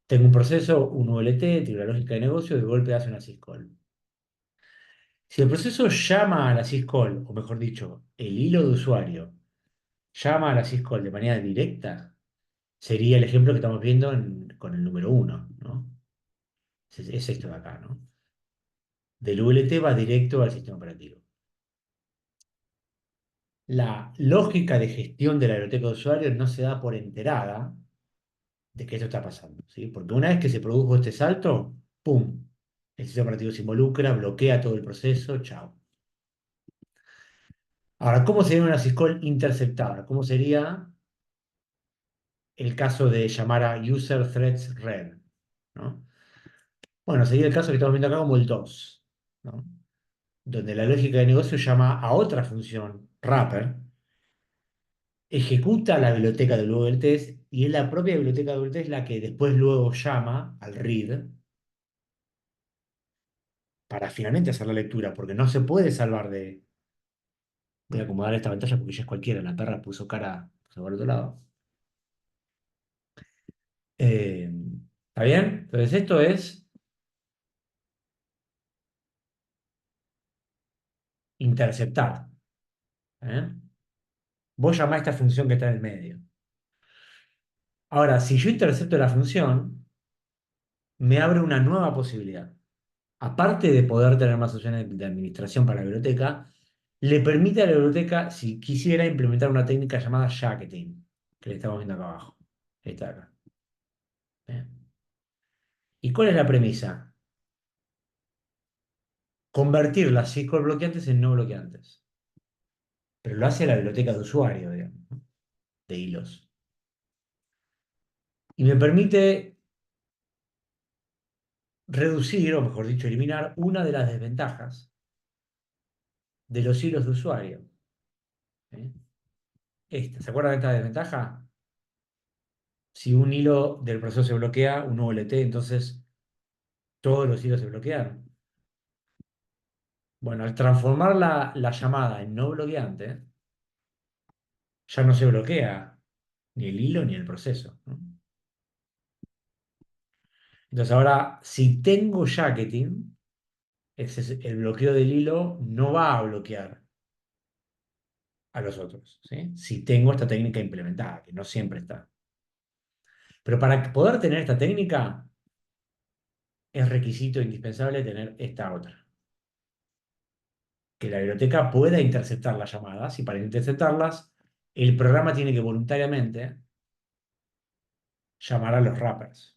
Tengo un proceso, un ULT, tiro la lógica de negocio, y de golpe hace una syscall. Si el proceso llama a la syscall, o mejor dicho, el hilo de usuario llama a la syscall de manera directa, sería el ejemplo que estamos viendo con el número uno, ¿no? Es esto de acá, ¿no? Del ULT va directo al sistema operativo. La lógica de gestión de la biblioteca de usuarios no se da por enterada de que esto está pasando, ¿sí? Porque una vez que se produjo este salto, ¡pum! El sistema operativo se involucra, bloquea todo el proceso, chao. Ahora, ¿cómo sería una syscall interceptada? ¿Cómo sería el caso de llamar a user threads read? ¿No? Bueno, sería el caso que estamos viendo acá como el 2, ¿no? Donde la lógica de negocio llama a otra función, wrapper, ejecuta la biblioteca de luego del test y es la propia biblioteca del test la que después luego llama al read para finalmente hacer la lectura, porque no se puede salvar de... Voy a acomodar esta pantalla porque ya es cualquiera, la perra puso cara, se va al otro lado. Eh, ¿Está bien? Entonces esto es interceptar. ¿Eh? Vos llamás a esta función que está en el medio. Ahora, si yo intercepto la función, me abre una nueva posibilidad. Aparte de poder tener más opciones de administración para la biblioteca, le permite a la biblioteca, si quisiera, implementar una técnica llamada jacketing, que le estamos viendo acá abajo. Ahí está acá. ¿Eh? ¿Y cuál es la premisa? Convertir las SQL bloqueantes en no bloqueantes. Pero lo hace la biblioteca de usuario, digamos, ¿no? De hilos. Y me permite reducir, o mejor dicho, eliminar una de las desventajas de los hilos de usuario. ¿Eh? ¿Se acuerdan de esta desventaja? Si un hilo del proceso se bloquea, un OLT, entonces todos los hilos se bloquean. Bueno, al transformar la llamada en no bloqueante, ya no se bloquea ni el hilo ni el proceso, ¿no? Entonces ahora, si tengo jacketing, el bloqueo del hilo no va a bloquear a los otros, ¿sí? Si tengo esta técnica implementada, que no siempre está. Pero para poder tener esta técnica, es requisito indispensable tener esta otra. Que la biblioteca pueda interceptar las llamadas y para interceptarlas, el programa tiene que voluntariamente llamar a los wrappers.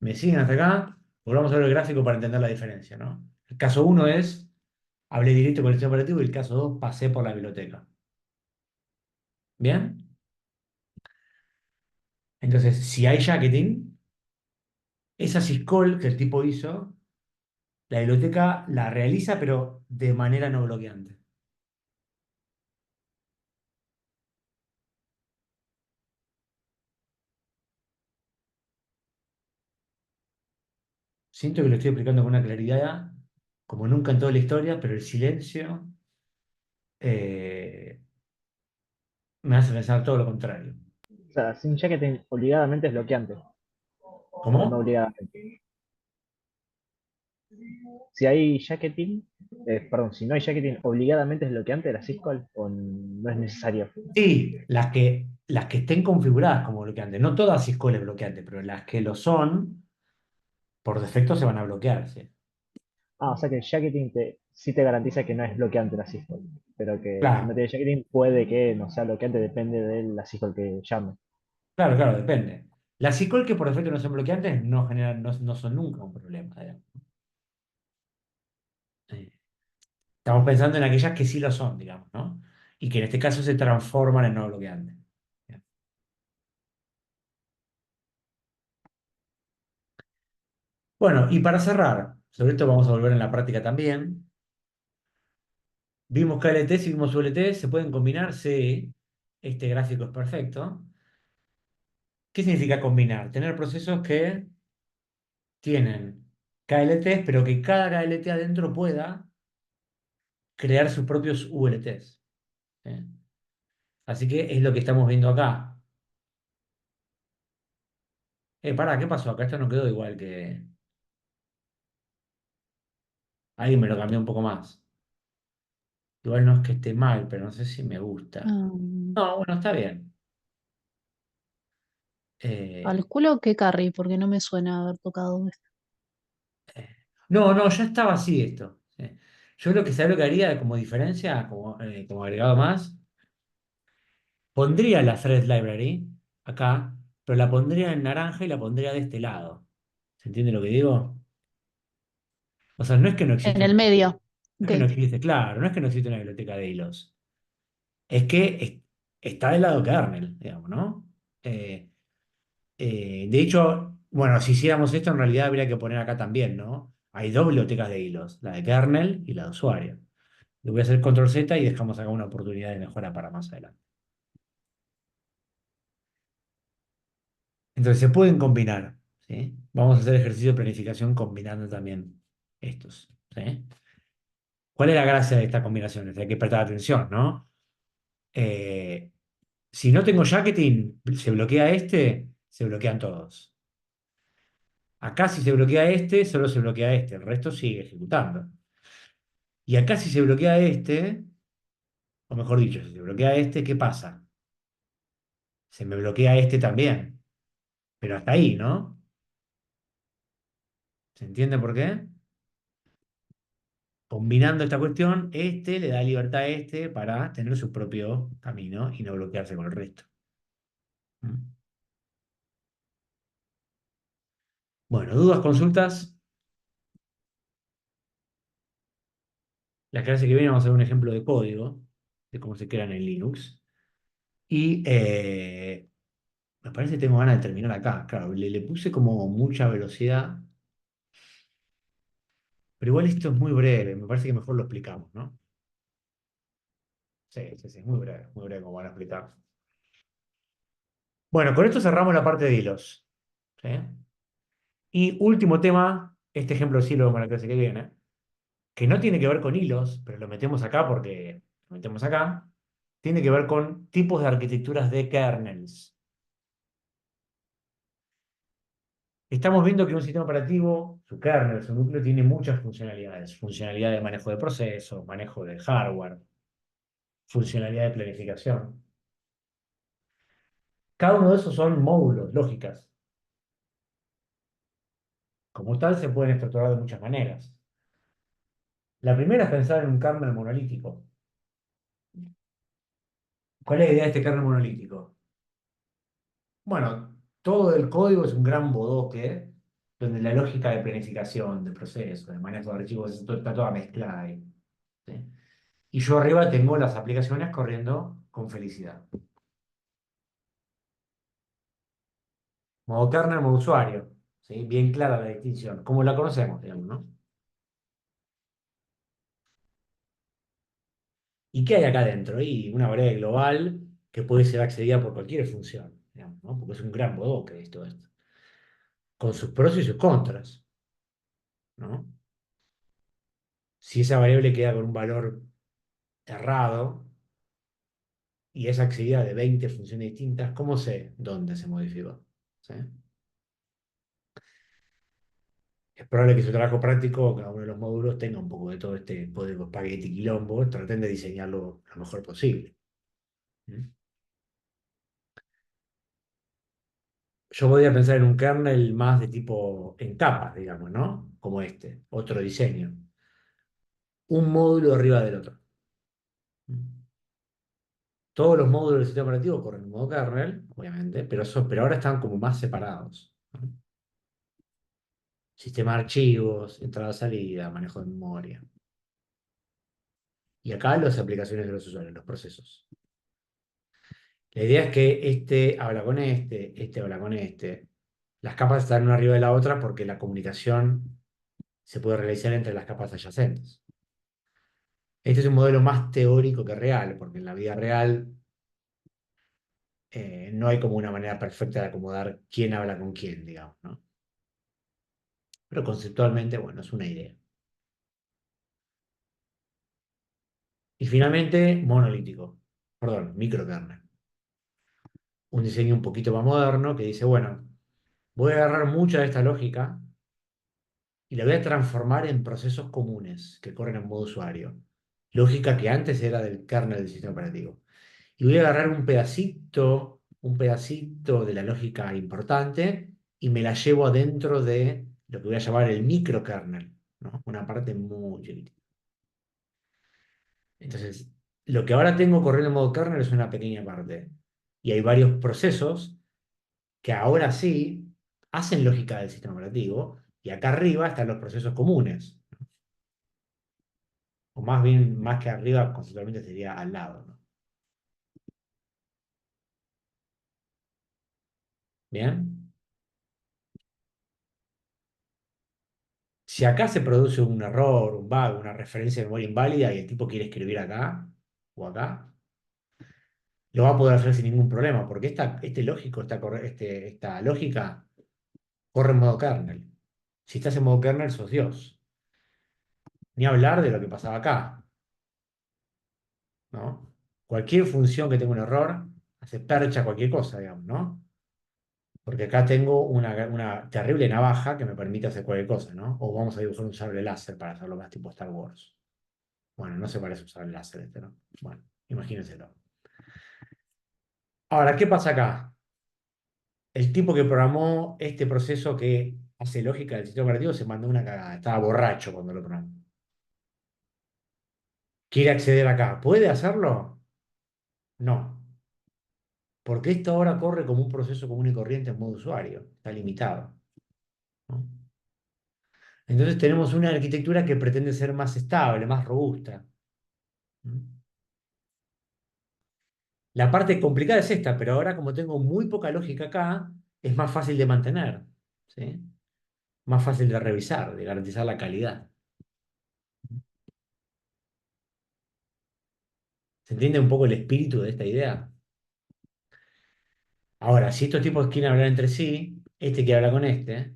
¿Me siguen hasta acá? Volvamos a ver el gráfico para entender la diferencia, ¿no? El caso 1 es, hablé directo con el sistema operativo y el caso 2, pasé por la biblioteca. ¿Bien? Entonces, si hay jacketing, esa syscall que el tipo hizo, la biblioteca la realiza, pero de manera no bloqueante. Siento que lo estoy explicando con una claridad como nunca en toda la historia, pero el silencio eh, me hace pensar todo lo contrario. O sea, sin jacketing obligadamente es bloqueante, o no ¿Cómo? obligadamente. Si hay jacketing, perdón, si no hay jacketing, obligadamente es bloqueante de la syscall o no es necesario. Sí, las que estén configuradas como bloqueantes. No todas syscall es bloqueante, pero las que lo son, por defecto se van a bloquear, sí. Ah, o sea que el jacketing sí te garantiza que no es bloqueante la syscall, pero que si no Claro, tiene jacketing puede que no sea bloqueante, depende de la syscall que llame. claro, claro, depende. Las syscall que por defecto no son bloqueantes no generan, no son nunca un problema, digamos. Eh, Estamos pensando en aquellas que sí lo son, digamos, ¿no? Y que en este caso se transforman en no bloqueantes. Bueno, y para cerrar, sobre esto vamos a volver en la práctica también. Vimos KLT, y vimos ULT, ¿se pueden combinar? Sí, este gráfico es perfecto. ¿Qué significa combinar? Tener procesos que tienen KLTs, pero que cada KLT adentro pueda crear sus propios ULTs. ¿Sí? Así que es lo que estamos viendo acá. Pará, ¿qué pasó acá? Esto no quedó igual que... Alguien me lo cambió un poco más. Igual no es que esté mal, pero no sé si me gusta. Mm, No, bueno, está bien. Eh, calculo que carry, porque no me suena haber tocado esto. no, no, ya estaba así esto. Sí. Yo lo que sabía lo que haría como diferencia, como agregado más, pondría la Thread Library acá, pero la pondría en naranja y la pondría de este lado. ¿Se entiende lo que digo? O sea, no es que no En existe el una, medio. no es Ok. que no existe, claro, no es que no existe una biblioteca de hilos. Es que está del lado kernel, digamos, ¿no? De hecho, Bueno, si hiciéramos esto, en realidad habría que poner acá también, ¿no? Hay dos bibliotecas de hilos, la de kernel y la de usuario. Le voy a hacer control Z y dejamos acá una oportunidad de mejora para más adelante. Entonces se pueden combinar, ¿sí? Vamos a hacer ejercicio de planificación combinando también estos, ¿sí? ¿Cuál es la gracia de estas combinaciones? Hay que prestar atención, ¿no? Eh, si no tengo jacketing, se bloquea este, se bloquean todos. Acá si se bloquea este, solo se bloquea este, el resto sigue ejecutando. Y acá si se bloquea este, o mejor dicho, si se bloquea este, ¿qué pasa? Se me bloquea este también, pero hasta ahí, ¿no? ¿Se entiende por qué? Combinando esta cuestión, este le da libertad a este para tener su propio camino y no bloquearse con el resto. ¿Mm? Bueno, dudas, consultas. La clase que viene vamos a ver un ejemplo de código, de cómo se crean en Linux. Y me parece que tengo ganas de terminar acá. Claro, le puse como mucha velocidad, pero igual esto es muy breve. Me parece que mejor lo explicamos, ¿no? Sí, sí, sí, muy breve como van a explicar. Bueno, con esto cerramos la parte de hilos. ¿Sí? Y último tema, este ejemplo sí lo vemos en la clase que viene, que no tiene que ver con hilos, pero lo metemos acá porque lo metemos acá, tiene que ver con tipos de arquitecturas de kernels. Estamos viendo que un sistema operativo, su kernel, su núcleo, tiene muchas funcionalidades. Funcionalidad de manejo de procesos, manejo de hardware, funcionalidad de planificación. Cada uno de esos son módulos, lógicas. Como tal, se pueden estructurar de muchas maneras. La primera es pensar en un kernel monolítico. ¿Cuál es la idea de este kernel monolítico? Bueno, todo el código es un gran bodoque donde la lógica de planificación, de proceso, de manejo de archivos, está toda mezclada ahí. ¿Sí? Y yo arriba tengo las aplicaciones corriendo con felicidad. Modo kernel, modo usuario. ¿Sí? Bien clara la distinción, como la conocemos, digamos, ¿no? ¿Y qué hay acá adentro? Y una variable global que puede ser accedida por cualquier función, digamos, ¿no? Porque es un gran bodoque esto, con sus pros y sus contras, ¿no? Si esa variable queda con un valor errado y es accedida de 20 funciones distintas, ¿cómo sé dónde se modificó? ¿Sí? Es probable que su trabajo práctico, cada uno de los módulos, tenga un poco de todo este código espagueti quilombo, traten de diseñarlo lo mejor posible. ¿Mm? Yo podría pensar en un kernel más de tipo en capas, digamos, ¿no? Como este, otro diseño. Un módulo arriba del otro. ¿Mm? Todos los módulos del sistema operativo corren en modo kernel, obviamente, pero ahora están como más separados, ¿no? Sistema de archivos, entrada-salida, manejo de memoria. Y acá las aplicaciones de los usuarios, los procesos. La idea es que este habla con este. Las capas están una arriba de la otra porque la comunicación se puede realizar entre las capas adyacentes. Este es un modelo más teórico que real, porque en la vida real no hay como una manera perfecta de acomodar quién habla con quién, digamos, ¿no? Pero conceptualmente, bueno, es una idea. Y finalmente, monolítico, perdón, microkernel. Un diseño un poquito más moderno que dice, bueno, voy a agarrar mucha de esta lógica y la voy a transformar en procesos comunes que corren en modo usuario. Lógica que antes era del kernel del sistema operativo. Y voy a agarrar un pedacito de la lógica importante y me la llevo adentro de lo que voy a llamar el microkernel, ¿no? Una parte muy chiquitita. Entonces, lo que ahora tengo corriendo en modo kernel es una pequeña parte. Y hay varios procesos que ahora sí hacen lógica del sistema operativo, y acá arriba están los procesos comunes, o más bien, más que arriba, conceptualmente sería al lado, ¿no? ¿Bien? Si acá se produce un error, un bug, una referencia de memoria inválida y el tipo quiere escribir acá o acá, lo va a poder hacer sin ningún problema, porque esta lógica corre en modo kernel. Si estás en modo kernel, sos Dios. Ni hablar de lo que pasaba acá, ¿no? Cualquier función que tenga un error hace percha cualquier cosa, digamos, ¿no? Porque acá tengo una terrible navaja que me permite hacer cualquier cosa, ¿no? O vamos a dibujar un sable láser para hacerlo más tipo Star Wars. Bueno, no se parece a un sable láser este, ¿no? Bueno, imagínenselo. Ahora, ¿qué pasa acá? El tipo que programó este proceso que hace lógica del sistema operativo se mandó una cagada. Estaba borracho cuando lo programó. ¿Quiere acceder acá? ¿Puede hacerlo? No. Porque esto ahora corre como un proceso común y corriente en modo usuario. Está limitado, ¿no? Entonces tenemos una arquitectura que pretende ser más estable, más robusta. ¿Mm? La parte complicada es esta, pero ahora como tengo muy poca lógica acá, es más fácil de mantener, ¿sí? Más fácil de revisar, de garantizar la calidad. ¿Se entiende un poco el espíritu de esta idea? Ahora, si estos tipos quieren hablar entre sí, este quiere hablar con este,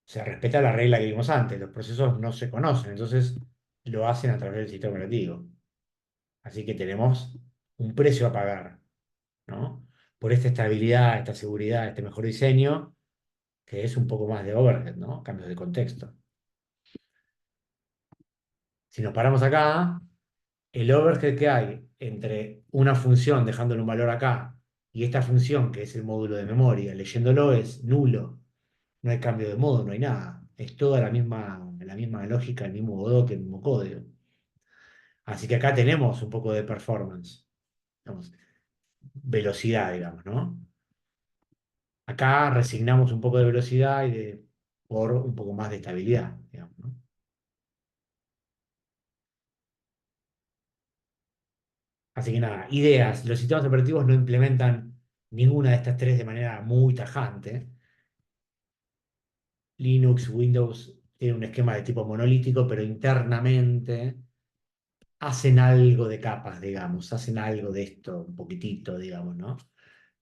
se respeta la regla que vimos antes, los procesos no se conocen, entonces lo hacen a través del sistema operativo. Así que tenemos un precio a pagar, ¿no? Por esta estabilidad, esta seguridad, este mejor diseño, que es un poco más de overhead, ¿no? Cambios de contexto. Si nos paramos acá, el overhead que hay entre una función dejándole un valor acá y esta función, que es el módulo de memoria, leyéndolo es nulo. No hay cambio de modo, no hay nada. Es toda la misma lógica, el mismo Godot, el mismo código. Así que acá tenemos un poco de performance, digamos, velocidad, digamos, ¿no? Acá resignamos un poco de velocidad por un poco más de estabilidad, digamos, ¿no? Así que nada, ideas. Los sistemas operativos no implementan ninguna de estas tres de manera muy tajante. Linux, Windows tiene un esquema de tipo monolítico, pero internamente hacen algo de capas, digamos, hacen algo de esto, un poquitito, digamos, ¿no?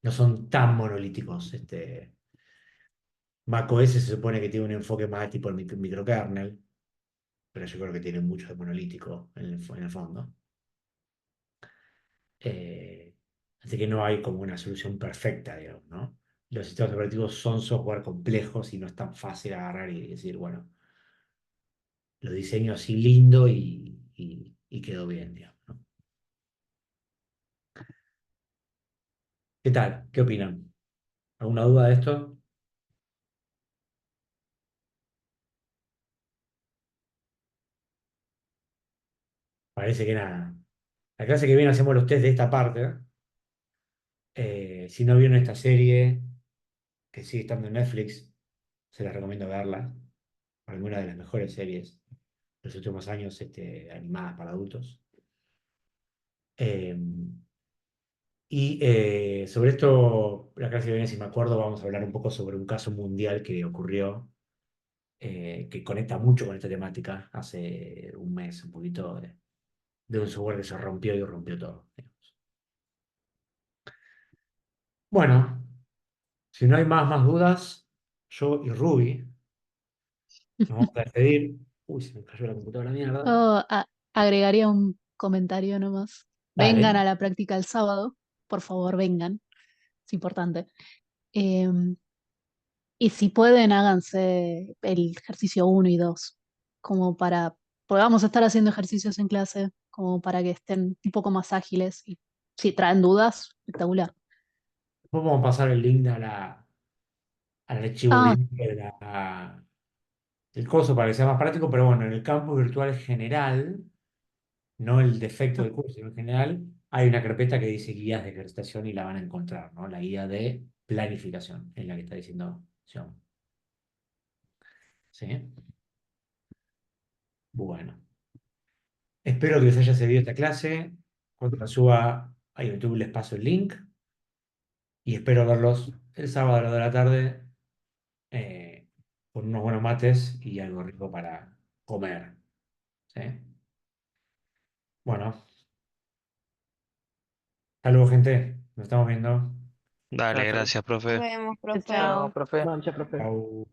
No son tan monolíticos. macOS se supone que tiene un enfoque más tipo el microkernel, pero yo creo que tiene mucho de monolítico en el fondo. Eh, Así que no hay como una solución perfecta, digamos, ¿no? Los sistemas operativos son software complejos y no es tan fácil agarrar y decir, bueno, lo diseño así lindo y quedó bien, digamos, ¿no? ¿Qué tal? ¿Qué opinan? ¿Alguna duda de esto? Parece que nada. La clase que viene hacemos los test de esta parte. Si no vieron esta serie, que sigue estando en Netflix, se las recomiendo verla. Alguna de las mejores series de los últimos años animadas para adultos. Eh, sobre esto, la clase que viene, si me acuerdo, vamos a hablar un poco sobre un caso mundial que ocurrió, que conecta mucho con esta temática, hace un mes, un poquito, de un software que se rompió y rompió todo, digamos. Bueno, si no hay más dudas, yo y Ruby nos vamos a despedir. Uy, se me cayó la computadora, mierda. Yo agregaría un comentario nomás. Vengan Dale. a la práctica el sábado, por favor, vengan, es importante. Em, y si pueden, háganse el ejercicio 1 y 2, como para, porque vamos a estar haciendo ejercicios en clase, como para que estén un poco más ágiles. Y si traen dudas, espectacular. Después vamos a pasar el link al archivo Ah, link del coso para que sea más práctico, pero bueno, en el campo virtual general, no el defecto del curso, sino en general, hay una carpeta que dice guías de ejercitación y la van a encontrar, ¿no? La guía de planificación, es la que está diciendo Xiaomi. ¿Sí? Bueno, espero que les haya servido esta clase. Cuando la suba a YouTube les paso el link y espero verlos el sábado a las 2 de la tarde, con con unos buenos mates y algo rico para comer. ¿Sí? Bueno, hasta luego, gente. Nos estamos viendo. Dale, Chao, chao. gracias, Nos profe. vemos, profe. Chao. Chao, profe. Bueno, ya, profe. Chau.